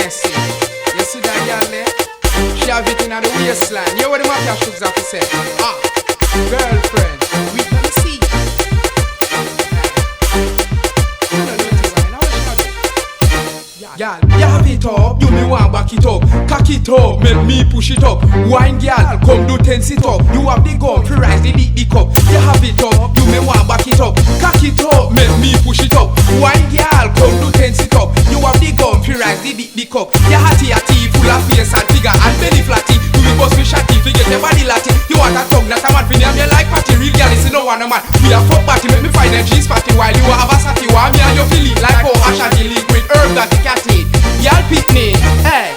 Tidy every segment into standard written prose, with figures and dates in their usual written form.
Messi. You see that girl there? She have it in the waistline. You know what the Mafiah Suggz have to say? Girlfriend, we can see. Girl, you have it up, you me want back it up. Cock it up, make me push it up. Wine girl, come do 10 sit up. You have the gun, free rise the cup. You have it up, you me want back it up. Cock it up, make me push it up. Wine girl, come do 10 sit up. You have the gun, free rise the cup. You hatty full of face and figure and belly flatty. You be boss me shotty, forget your body latty. You want a tongue, not a man, for me like party. Real girl, is no one a man. We a fuck party, make me find a G's party. While you have a satty, while me and you feeling like how Ashanti liquid herb that you can't eat. Y'all pick me, hey.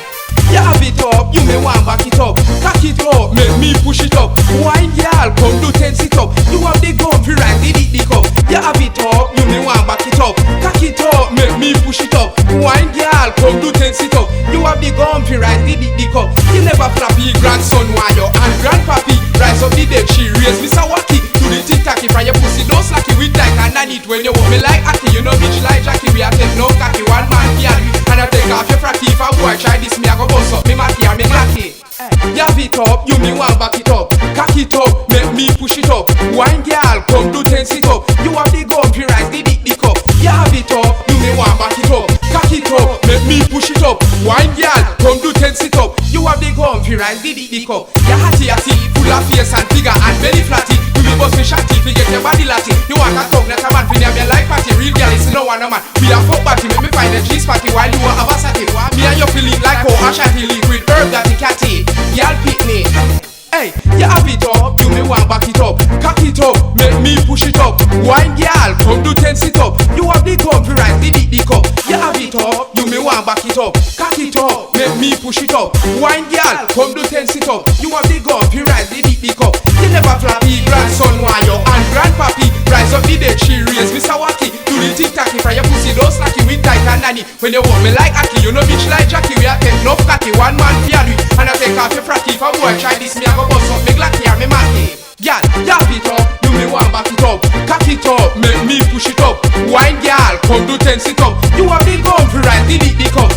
You have it up, you may want back it up. Cock it up, make me push it up. Wine y'all, come do 10 sit up. You have the gun, free rise the cup. You have it up, you may want back it up. Cock it up, make me push it up. Wine y'all, come do 10 sit up. You have the gun, free rise the cup. You never flappy, grandson wire and grandpappy. Rise up the dead, she raise Mr. Wacky. Do the tic-tacky from your pussy, don't slacky with like and I need when you want me like Aki. You know bitch like Jackie, we a take no cocky. One man can and I take off your fracky. If a boy try this, me I go bust up me matty and me glacky. You have it up, you me want back it up. Cock it up, make me push it up. Wine girl, come do 10 sit up. You have the gun, free rise the cup. You have it up, you me want back it up. Cock it up, make me push it up. Wine girl, come do 10 sit up. You have the gun, free rise the cup. You hatty full of face and figure and belly flatty. You be boss me shotty, forget your body latty. You want a tongue, not a man, for me like party. Real girl, is no one a man. We a fuck party, make me find a G's party while you are a satty. Me and you feeling like how Ashanti liquid herb that you can't eat. Y'all pick me. Hey, you have it up, you may want back it up. Cock it up, make me push it up. Wine girl, come do 10 sit up. You have the gun, free rise the cup. You have it up, you may want back it up. Cock it up, make me push it up. Wine girl, come do 10 sit up. You have the gun, free rise the cup. You never flappy, grandson wire and grandpappy. Rise up the dead, she raise Mr. Wacky. Do the tic-tacky from your pussy, don't slacky with tight and nanny. When you want me like Aki, you know bitch like Jackie. We a take no cocky, one man fear we. And I take off your fracky. If a boy try this, me I go bust up me glacky and me matty. Girl, you have it up, you me want back it up. Cock it up, make me push it up. Wine girl, come do 10 sit up. You have the gun, free rise the cup.